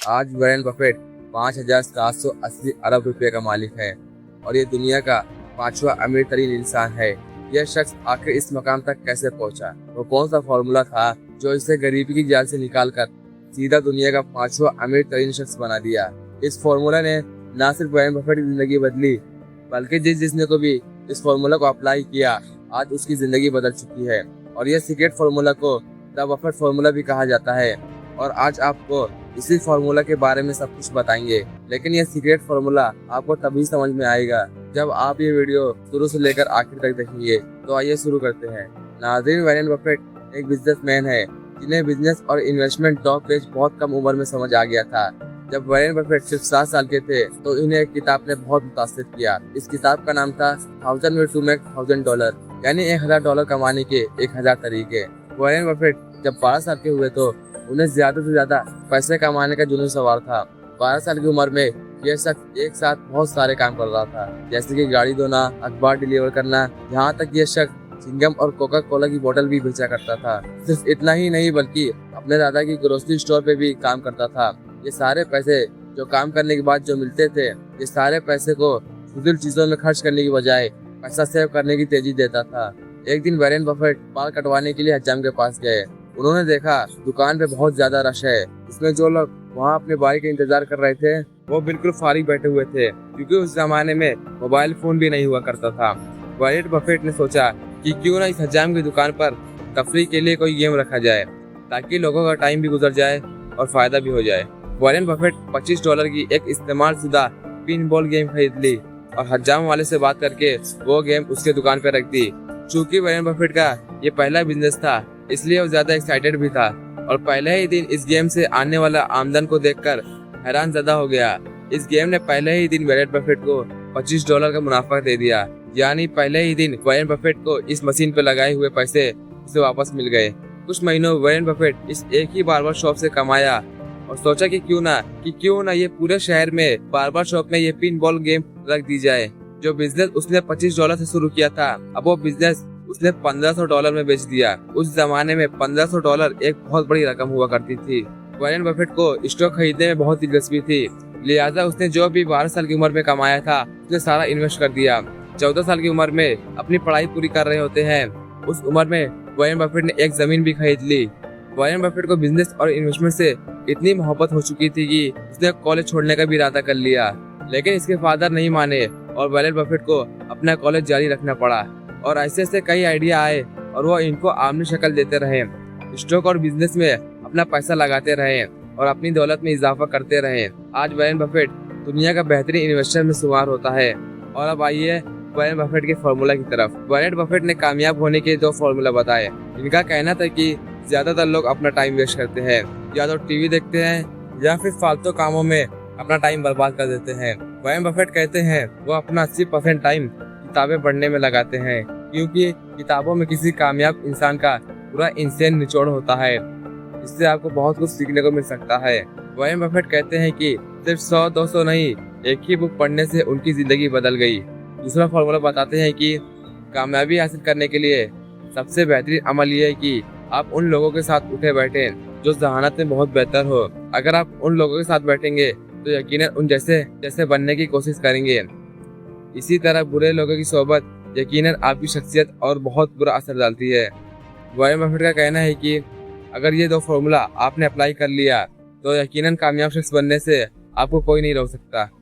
आज Warren Buffett 5,780 अरब रुपए का मालिक है और ये दुनिया का 5वां अमीर तरीन इंसान है। यह शख्स आखिर इस मकाम तक कैसे पहुंचा? वो कौन सा फॉर्मूला था जो इसे गरीबी की जाल से निकालकर सीधा दुनिया का 5वां अमीर तरीन शख्स बना दिया? इस फॉर्मूला ने न सिर्फ वॉरेन बफेट की जिंदगी बदली, बल्कि जिसने को भी इस फॉर्मूला को अप्लाई किया आज उसकी जिंदगी बदल चुकी है। और यह सीक्रेट फॉर्मूला को द बफेट फॉर्मूला भी कहा जाता है। और आज आपको इसी फॉर्मूला के बारे में सब कुछ बताएंगे, लेकिन यह सीक्रेट फॉर्मूला आपको तभी समझ में आएगा जब आप ये वीडियो शुरू से लेकर आखिर तक देखेंगे। तो आइए शुरू करते हैं। नाज़रीन, वॉरेन बफेट एक बिजनेसमैन है जिन्हें बिजनेस और इन्वेस्टमेंट टॉप पेज बहुत कम उम्र में समझ आ गया था। जब वॉरेन बफेट सिर्फ 7 साल के थे तो इन्हें एक किताब ने बहुत मुतासिर किया। इस किताब का नाम था 1000 Ways to Make $1000, यानी $1000 कमाने के 1000 तरीके। वॉरेन बफेट जब 12 साल के हुए तो उन्हें ज्यादा से ज्यादा पैसे कमाने का जुनून सवार था। 12 साल की उम्र में यह शख्स एक साथ बहुत सारे काम कर रहा था, जैसे कि गाड़ी धोना, अखबार डिलीवर करना, यहाँ तक यह शख्स चिंगम और कोका कोला की बोतल भी बेचा करता था। सिर्फ इतना ही नहीं बल्कि अपने दादा की ग्रोसरी स्टोर पे भी काम करता था। ये सारे पैसे जो काम करने के बाद जो मिलते थे, ये सारे पैसे को फिजूल चीजों में खर्च करने की बजाय पैसा सेव करने की तेजी देता था। एक दिन वॉरेन बफेट बाल कटवाने के लिए हज्जाम के पास गए। उन्होंने देखा दुकान पे बहुत ज्यादा रश है। इसमें जो लोग वहाँ अपने बारी का इंतजार कर रहे थे वो बिल्कुल फारिग बैठे हुए थे, क्योंकि उस जमाने में मोबाइल फोन भी नहीं हुआ करता था। वॉरेन बफेट ने सोचा कि क्यों ना इस हज्जाम की दुकान पर तफरीह के लिए कोई गेम रखा जाए, ताकि लोगों का टाइम भी गुजर जाए और फायदा भी हो जाए। वॉरेन बफेट $25 की एक इस्तेमाल शुदा पिन बॉल गेम खरीद ली और हज्जाम वाले से बात करके वो गेम उसके दुकान पर रख दी। चूँकि वॉरेन बफेट का ये पहला बिजनेस था, इसलिए वो ज्यादा एक्साइटेड भी था और पहले ही दिन इस गेम से आने वाला आमदन को देखकर हैरान ज़दा हो गया। इस गेम ने पहले ही दिन वॉरेन बफेट को $25 का मुनाफा दे दिया, यानी पहले ही दिन वॉरेन बफेट को इस मशीन पर लगाए हुए पैसे उसे वापस मिल गए। कुछ महीनों वॉरेन बफेट इस एक ही बार्बर शॉप से कमाया और सोचा कि क्यों ना ये पूरे शहर में बार्बर शॉप में ये पिन बॉल गेम रख दी जाए। जो बिजनेस उसने $25 से शुरू किया था, अब वो बिजनेस उसने $1500 में बेच दिया। उस जमाने में $1500 एक बहुत बड़ी रकम हुआ करती थी। वॉरेन बफेट को स्टॉक खरीदने में बहुत दिलचस्पी थी, लिहाजा उसने जो भी 12 साल की उम्र में कमाया था उसने सारा इन्वेस्ट कर दिया। 14 साल की उम्र में अपनी पढ़ाई पूरी कर रहे होते हैं, उस उम्र में वॉरेन बफेट ने एक जमीन भी खरीद ली। वॉरेन बफेट को बिजनेस और इन्वेस्टमेंट से इतनी मोहब्बत हो चुकी थी कि उसने कॉलेज छोड़ने का भी इरादा कर लिया, लेकिन इसके फादर नहीं माने और वॉरेन बफेट को अपना कॉलेज जारी रखना पड़ा। और ऐसे कई आइडिया आए और वो इनको आमने शक्ल देते रहे, स्टॉक और बिजनेस में अपना पैसा लगाते रहे और अपनी दौलत में इजाफा करते रहे। आज वॉरेन बफेट दुनिया का बेहतरीन इन्वेस्टर में शुमार होता है। और अब आइए वॉरेन बफेट के फॉर्मूला की तरफ। वॉरेन बफेट ने कामयाब होने के 2 फॉर्मूला बताए। इनका कहना था कि ज्यादातर लोग अपना टाइम वेस्ट करते हैं, या तो टीवी देखते हैं या फिर फालतू कामों में अपना टाइम बर्बाद कर देते हैं। वॉरेन बफेट कहते हैं वो अपना 80% टाइम किताबें पढ़ने में लगाते हैं, क्योंकि किताबों में किसी कामयाब इंसान का पूरा इंसेन निचोड़ होता है। इससे आपको बहुत कुछ सीखने को मिल सकता है। वॉरेन बफेट कहते हैं कि सिर्फ 100-200 नहीं, एक ही बुक पढ़ने से उनकी जिंदगी बदल गई। दूसरा फॉर्मूला बताते हैं कि कामयाबी हासिल करने के लिए सबसे बेहतरीन अमल ये है कि आप उन लोगों के साथ उठे बैठे जो जहानत में बहुत बेहतर हो। अगर आप उन लोगों के साथ बैठेंगे तो यकीनन उन जैसे बनने की कोशिश करेंगे। इसी तरह बुरे लोगों की सोबत यकीनन आपकी शख्सियत और बहुत बुरा असर डालती है। वॉरेन बफेट का कहना है कि अगर ये 2 फॉर्मूला आपने अप्लाई कर लिया तो यकीनन कामयाब शख्स बनने से आपको कोई नहीं रोक सकता।